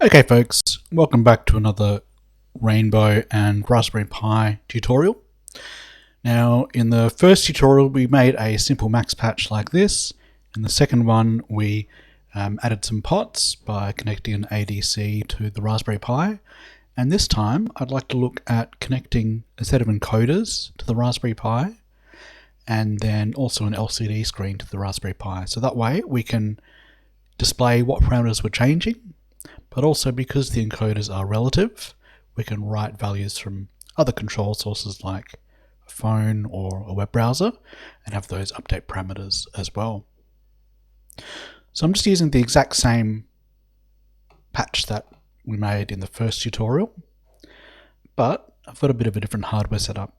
Okay folks, welcome back to another Rainbow and Raspberry Pi tutorial. Now in the first tutorial we made a simple max patch like this. In the second one we added some pots by connecting an ADC to the Raspberry Pi. And this time I'd like to look at connecting a set of encoders to the Raspberry Pi and then also an LCD screen to the Raspberry Pi. So that way we can display what parameters we're changing, but also because the encoders are relative, we can write values from other control sources like a phone or a web browser and have those update parameters as well. So I'm just using the exact same patch that we made in the first tutorial, but I've got a bit of a different hardware setup.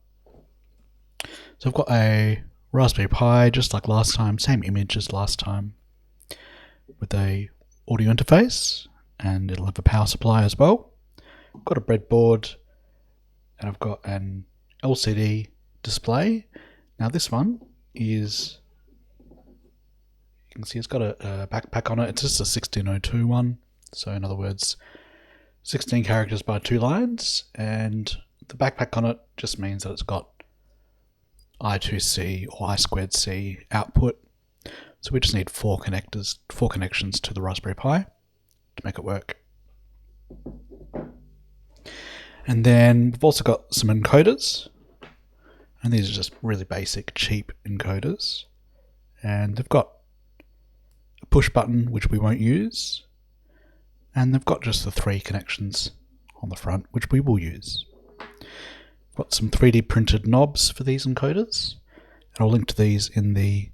So I've got a Raspberry Pi just like last time, same image as last time, with a audio interface, and it'll have a power supply as well. I've got a breadboard and I've got an LCD display. Now this one is, you can see it's got a backpack on it. It's just a 1602 one. So in other words, 16 characters by 2 lines, and the backpack on it just means that it's got I2C or I2C output. So we just need 4 connections to the Raspberry Pi to make it work. And then we've also got some encoders, and these are just really basic, cheap encoders. And they've got a push button, which we won't use, and they've got just the 3 connections on the front, which we will use. We've got some 3D printed knobs for these encoders, and I'll link to these in the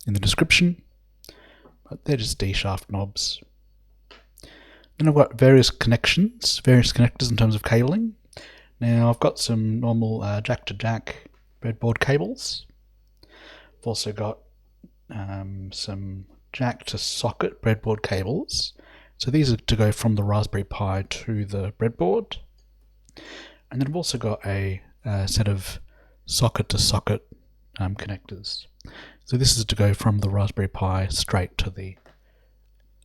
description, but they're just D-shaft knobs. Then I've got various connectors in terms of cabling. Now I've got some normal jack-to-jack breadboard cables. I've also got some jack-to-socket breadboard cables. So these are to go from the Raspberry Pi to the breadboard. And then I've also got a set of socket-to-socket connectors. So this is to go from the Raspberry Pi straight to the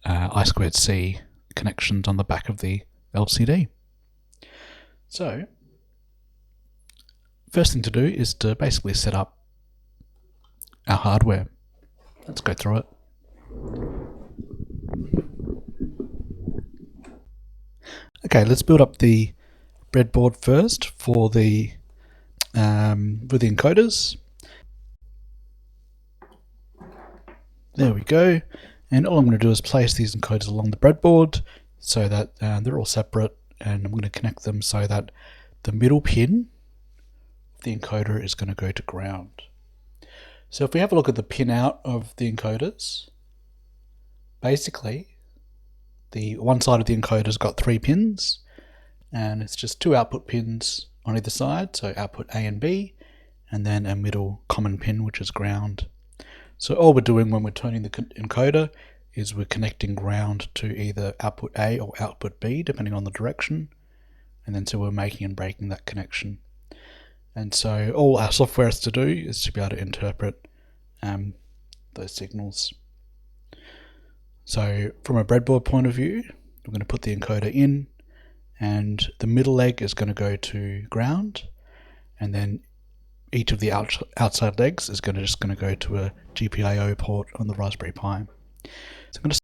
I2C connections on the back of the LCD. So first thing to do is to basically set up our hardware. Let's go through it. Okay, let's build up the breadboard first for the encoders. There we go, and all I'm going to do is place these encoders along the breadboard so that they're all separate, and I'm going to connect them so that the middle pin of the encoder is going to go to ground. So if we have a look at the pin out of the encoders, basically the one side of the encoder's got 3 pins, and it's just 2 output pins on either side, so output A and B, and then a middle common pin which is ground. So all we're doing when we're turning the encoder is we're connecting ground to either output A or output B, depending on the direction. And then so we're making and breaking that connection. And so all our software has to do is to be able to interpret those signals. So from a breadboard point of view, we're going to put the encoder in, and the middle leg is going to go to ground, and then each of the outside legs is just going to go to a GPIO port on the Raspberry Pi. So I'm going to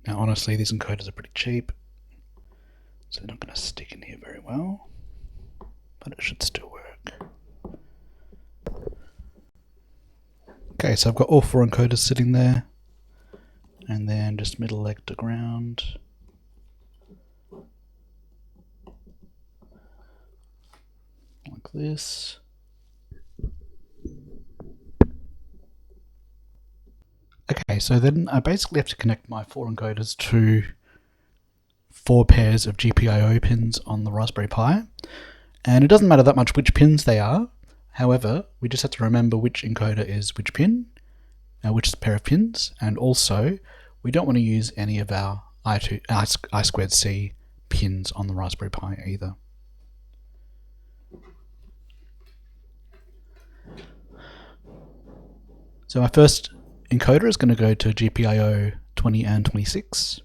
Now honestly, these encoders are pretty cheap, so they're not going to stick in here very well, but it should still work. Okay, so I've got all 4 encoders sitting there, and then just middle leg to ground. Like this. Okay, so then I basically have to connect my 4 encoders to 4 pairs of GPIO pins on the Raspberry Pi. And it doesn't matter that much which pins they are. However, we just have to remember which encoder is which pin, which pair of pins, and also we don't want to use any of our I2C pins on the Raspberry Pi either. So our first encoder is going to go to GPIO 20 and 26.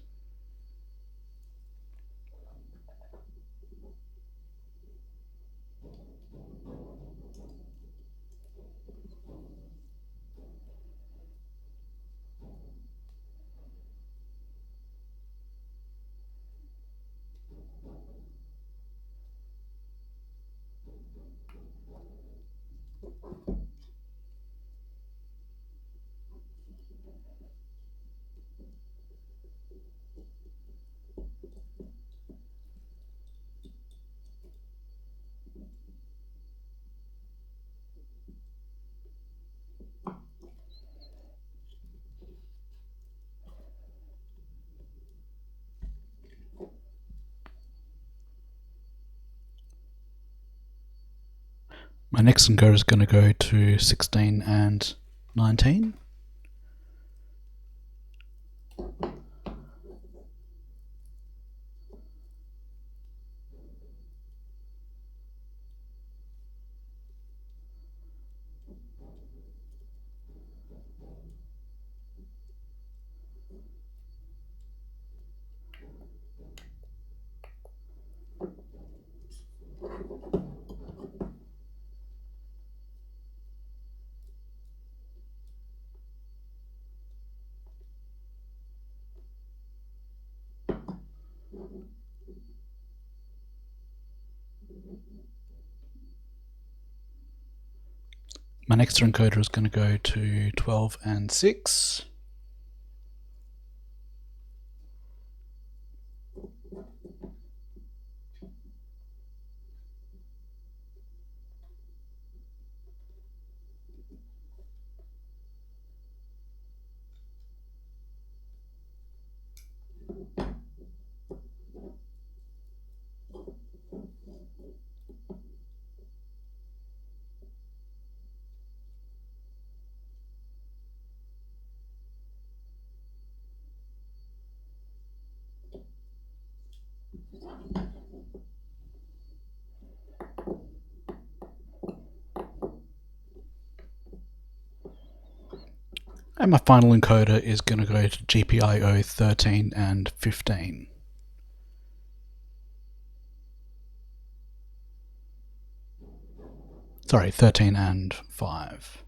My next encoder is going to go to 16 and 19. My next encoder is going to go to 12 and 6. And my final encoder is going to go to GPIO 13 and 15. Sorry, 13 and 5.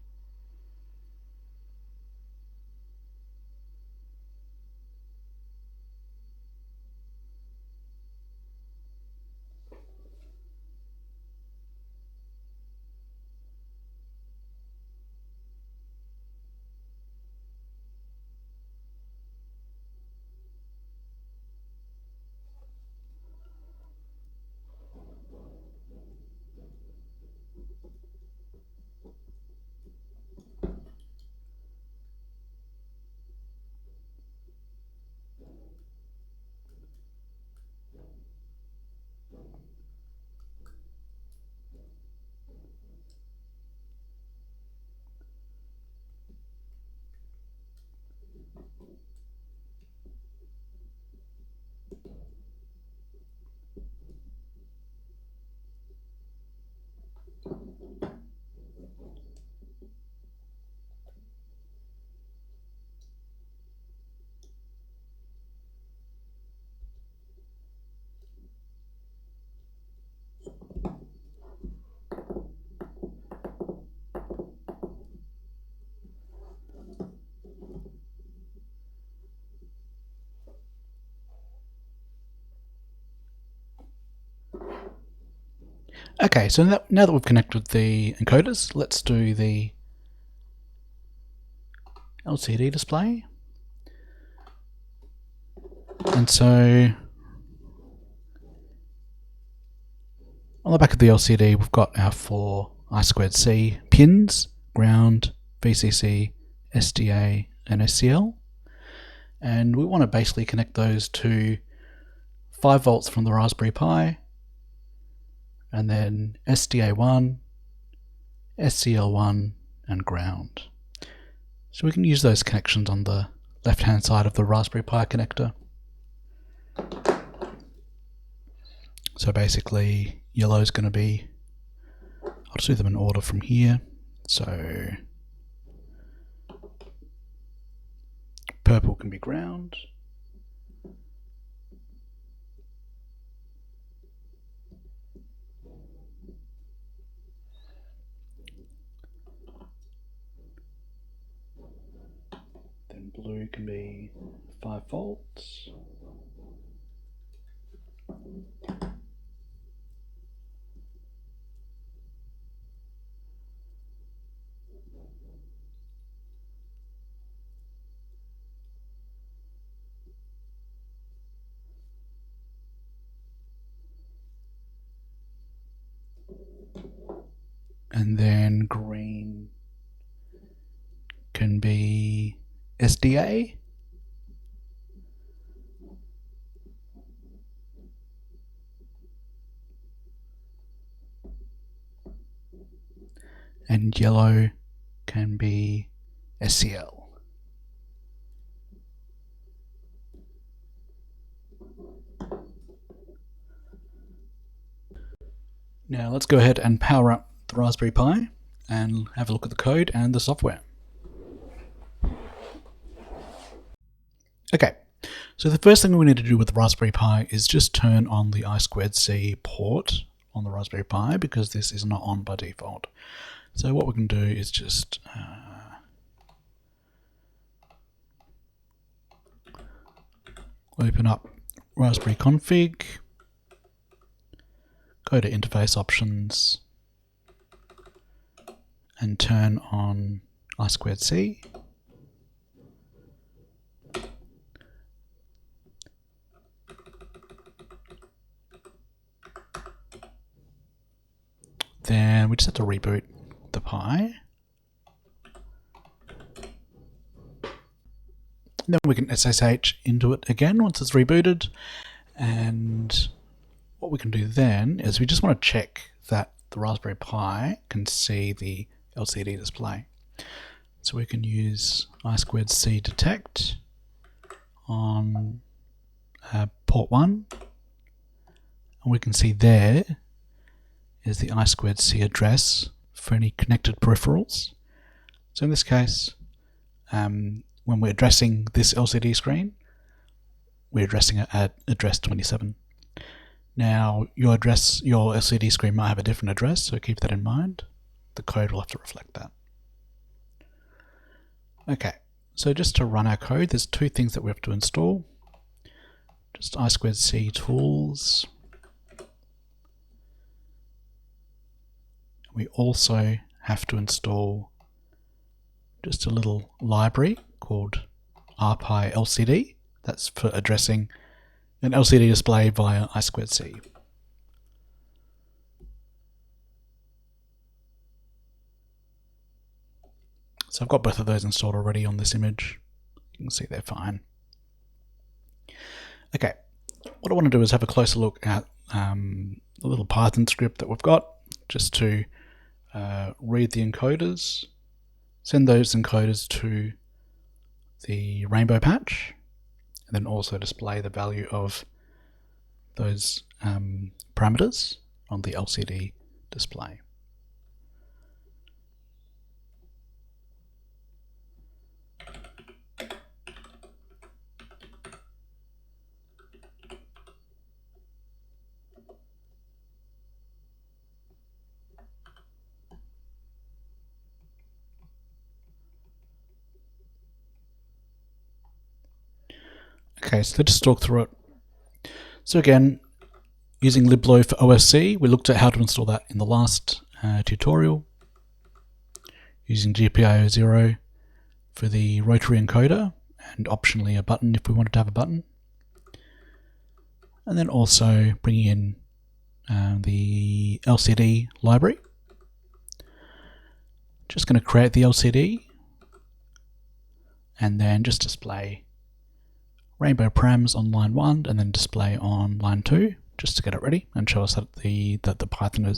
Okay, so now that we've connected the encoders, let's do the LCD display. And so on the back of the LCD, we've got our 4 I2C pins: ground, VCC, SDA, and SCL. And we want to basically connect those to 5 volts from the Raspberry Pi, and then SDA1, SCL1, and ground. So we can use those connections on the left-hand side of the Raspberry Pi connector. So basically yellow is going to be, I'll just do them in order from here. So purple can be ground. Then blue can be 5 volts. And then green can be SDA. And yellow can be SCL. Now let's go ahead and power up the Raspberry Pi and have a look at the code and the software. Okay, so the first thing we need to do with the Raspberry Pi is just turn on the I2C port on the Raspberry Pi, because this is not on by default. So what we can do is just open up rasp-config, go to interface options and turn on I2C. Then we just have to reboot the Pi. Then we can SSH into it again once it's rebooted. And what we can do then is we just want to check that the Raspberry Pi can see the LCD display. So we can use I2C detect on port 1. And we can see there is the I2C address for any connected peripherals. So in this case, when we're addressing this LCD screen, we're addressing it at address 27. Now your LCD screen might have a different address, so keep that in mind. The code will have to reflect that. Okay, so just to run our code, there's 2 things that we have to install. Just I2C tools. We also have to install just a little library called rpi-lcd. That's for addressing an LCD display via I2C. So I've got both of those installed already on this image. You can see they're fine. Okay, what I want to do is have a closer look at the little Python script that we've got, just to read the encoders, send those encoders to the rainbow patch, and then also display the value of those parameters on the LCD display. Okay, so let's just talk through it. So again, using liblo for OSC, we looked at how to install that in the last tutorial. Using GPIO 0 for the rotary encoder, and optionally a button if we wanted to have a button. And then also bringing in the LCD library. Just going to create the LCD and then just display rainbow params on line 1 and then display on line 2 just to get it ready and show us that the Python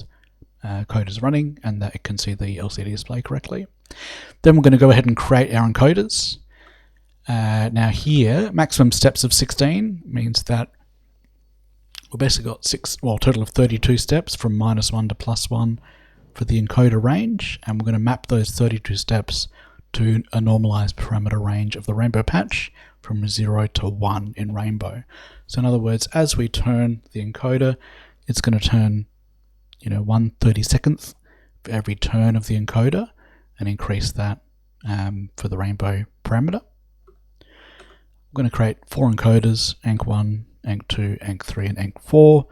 code is running and that it can see the LCD display correctly. Then we're going to go ahead and create our encoders. Now here, maximum steps of 16 means that we've basically got a total of 32 steps from -1 to +1 for the encoder range, and we're going to map those 32 steps to a normalized parameter range of the rainbow patch from 0 to 1 in rainbow. So in other words, as we turn the encoder, it's going to turn 1/32 for every turn of the encoder and increase that for the rainbow parameter. We're going to create 4 encoders, Enc1, Enc2, Enc3 and Enc4.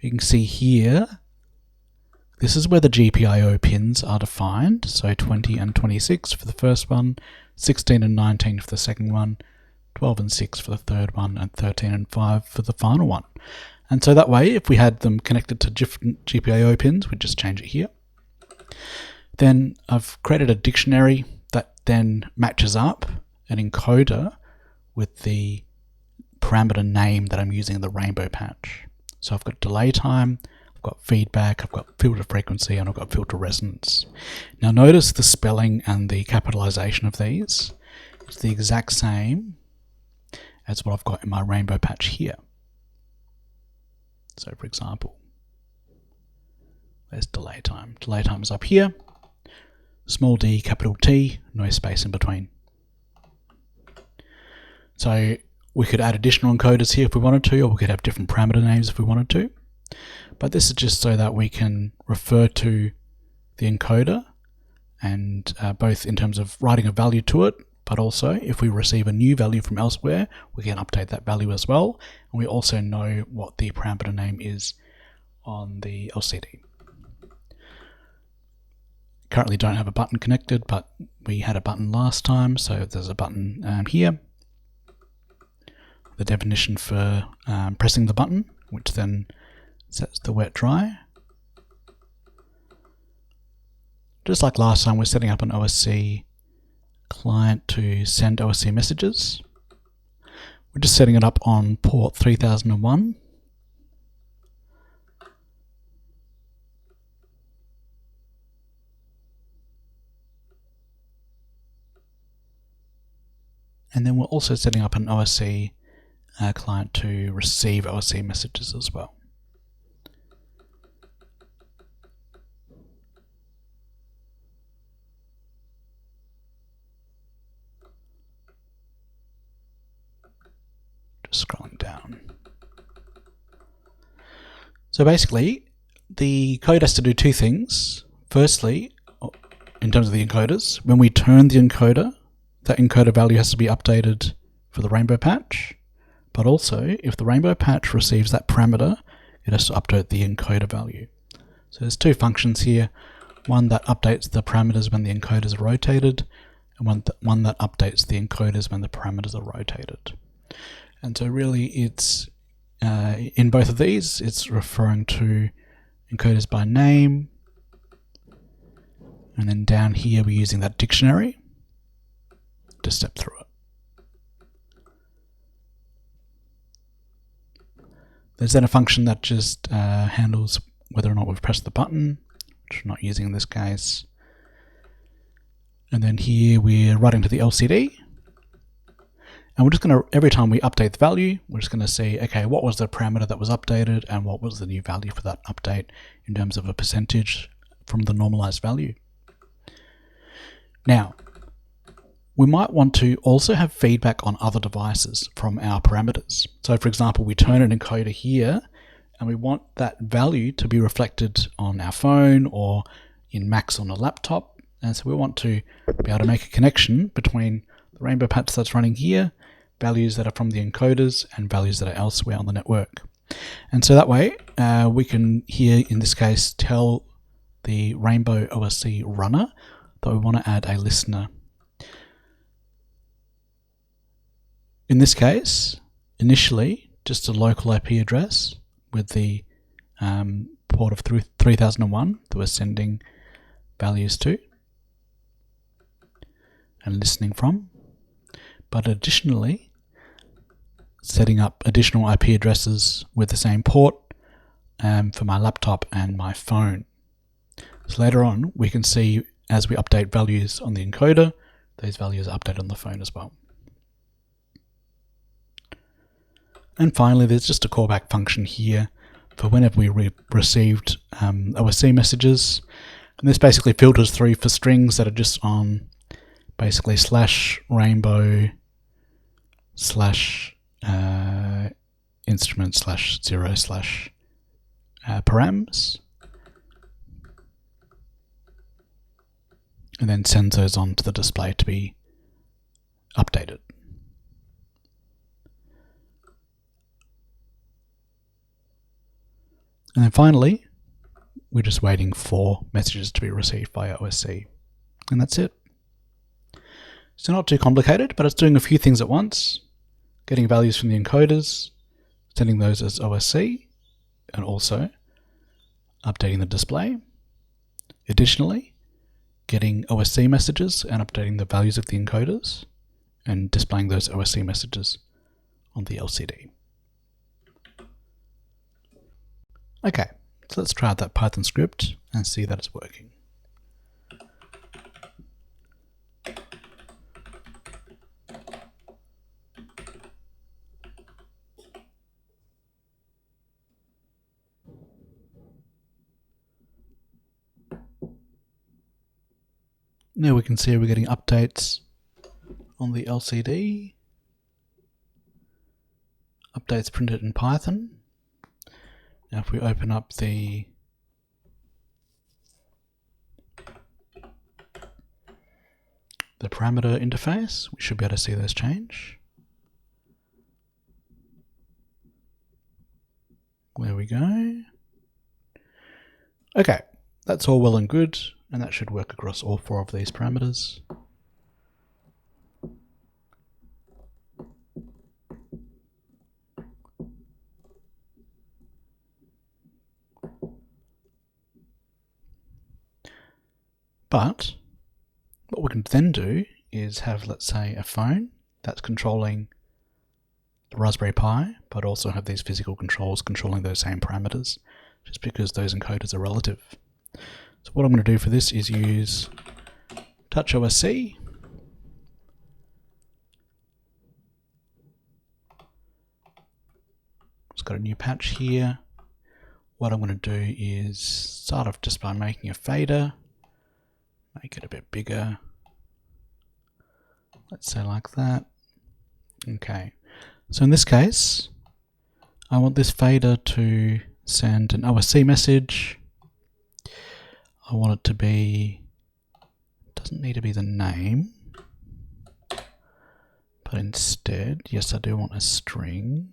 You can see here, this is where the GPIO pins are defined, so 20 and 26 for the first one, 16 and 19 for the second one, 12 and 6 for the third one, and 13 and 5 for the final one. And so that way, if we had them connected to different GPIO pins, we'd just change it here. Then I've created a dictionary that then matches up an encoder with the parameter name that I'm using in the rainbow patch. So I've got delay time, I've got feedback, I've got filter frequency, and I've got filter resonance. Now notice the spelling and the capitalization of these. It's the exact same as what I've got in my rainbow patch here. So for example, there's delay time. Delay time is up here. Small d, capital T, no space in between. So we could add additional encoders here if we wanted to, or we could have different parameter names if we wanted to. But this is just so that we can refer to the encoder, and both in terms of writing a value to it, but also if we receive a new value from elsewhere, we can update that value as well. And we also know what the parameter name is on the LCD. Currently don't have a button connected, but we had a button last time, so there's a button here. The definition for pressing the button, which then sets the wet dry. Just like last time, we're setting up an OSC client to send OSC messages. We're just setting it up on port 3001. And then we're also setting up an OSC client to receive OSC messages as well. Just scrolling down. So basically, the code has to do two things. Firstly, in terms of the encoders, when we turn the encoder, that encoder value has to be updated for the rainbow patch. But also, if the rainbow patch receives that parameter, it has to update the encoder value. So there's two functions here, one that updates the parameters when the encoders are rotated, and one that updates the encoders when the parameters are rotated. And so really it's, in both of these, it's referring to encoders by name, and then down here we're using that dictionary to step through it. There's then a function that just handles whether or not we've pressed the button, which we're not using in this case. And then here we're writing to the LCD. And we're just going to, every time we update the value, we're just going to see, okay, what was the parameter that was updated and what was the new value for that update in terms of a percentage from the normalized value. Now, we might want to also have feedback on other devices from our parameters. So for example, we turn an encoder here and we want that value to be reflected on our phone or in Max on a laptop. And so we want to be able to make a connection between the rainbow patch that's running here, values that are from the encoders, and values that are elsewhere on the network. And so that way, we can here, in this case, tell the Rainbow OSC runner that we want to add a listener. In this case, initially, just a local IP address with the port of 3001 that we're sending values to and listening from. But additionally, setting up additional IP addresses with the same port for my laptop and my phone. So later on, we can see as we update values on the encoder, those values are updated on the phone as well. And finally, there's just a callback function here for whenever we received OSC messages. And this basically filters through for strings that are just on basically /rainbow/ instrument /0/ params, and then sends those on to the display to be updated. And then finally, we're just waiting for messages to be received by OSC. And that's it. So not too complicated, but it's doing a few things at once. Getting values from the encoders, sending those as OSC, and also updating the display. Additionally, getting OSC messages and updating the values of the encoders, and displaying those OSC messages on the LCD. Okay, so let's try out that Python script and see that it's working. Now we can see we're getting updates on the LCD. Updates printed in Python. Now if we open up the parameter interface, we should be able to see those change. There we go. Okay, that's all well and good, and that should work across all 4 of these parameters. But what we can then do is have, let's say, a phone that's controlling the Raspberry Pi, but also have these physical controls controlling those same parameters, just because those encoders are relative. So what I'm going to do for this is use TouchOSC. It's got a new patch here. What I'm going to do is start off just by making a fader. Make it a bit bigger. Let's say like that. Okay. So in this case, I want this fader to send an OSC message. I want it to be, doesn't need to be the name, but instead, yes, I do want a string.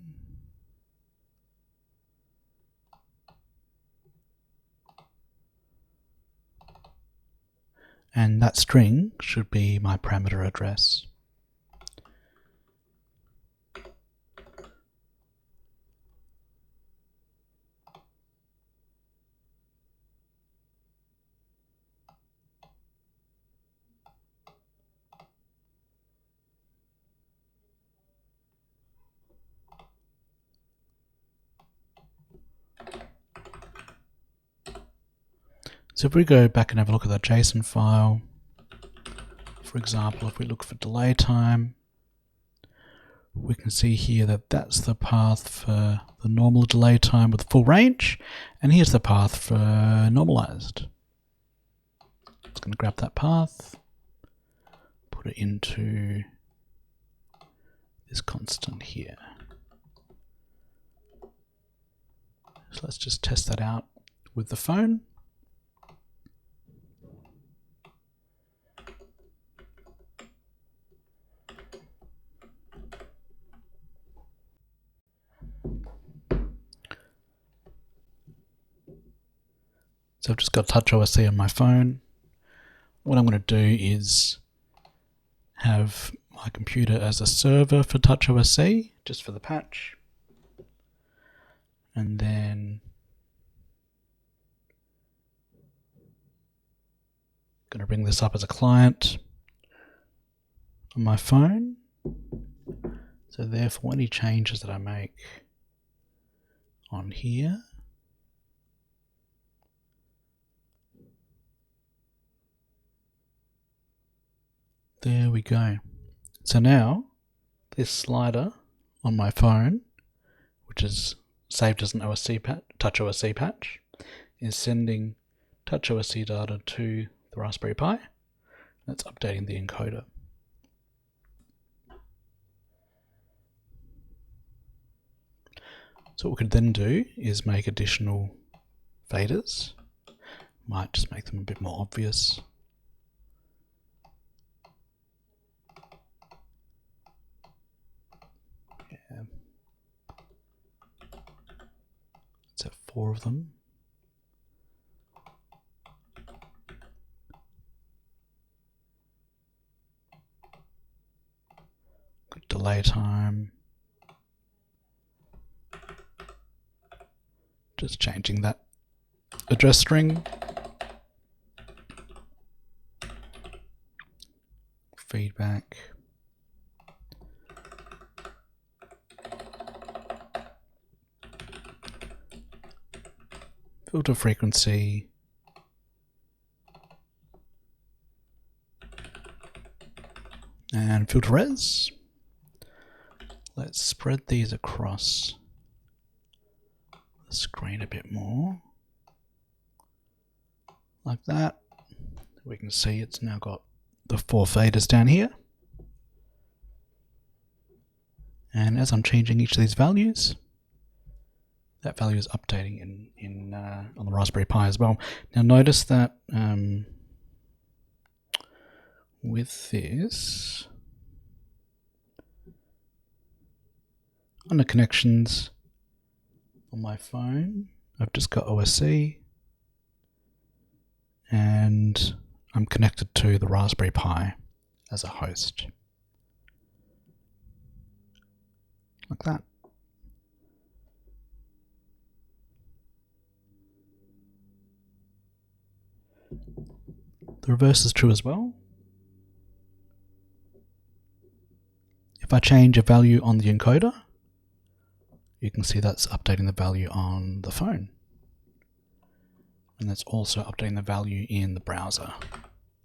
And that string should be my parameter address. So if we go back and have a look at that JSON file, for example, if we look for delay time, we can see here that that's the path for the normal delay time with full range, and here's the path for normalized. It's going to grab that path, put it into this constant here. So let's just test that out with the phone. So I've just got TouchOSC on my phone. What I'm going to do is have my computer as a server for TouchOSC, just for the patch. And then I'm going to bring this up as a client on my phone. So therefore, any changes that I make on here, there we go. So now this slider on my phone, which is saved as an OSC TouchOSC patch is sending TouchOSC data to the Raspberry Pi. That's updating the encoder. So what we could then do is make additional faders. Might just make them a bit more obvious. Yeah. Let's have 4 of them. Good delay time. Just changing that address string. Feedback. Filter frequency. And filter res. Let's spread these across the screen a bit more. Like that. We can see it's now got the 4 faders down here. And as I'm changing each of these values, that value is updating on the Raspberry Pi as well. Now notice that with this, under connections on my phone, I've just got OSC and I'm connected to the Raspberry Pi as a host. Like that. The reverse is true as well. If I change a value on the encoder, you can see that's updating the value on the phone. And that's also updating the value in the browser.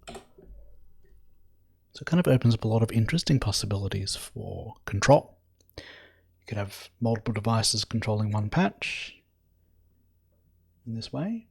So it kind of opens up a lot of interesting possibilities for control. You could have multiple devices controlling one patch in this way.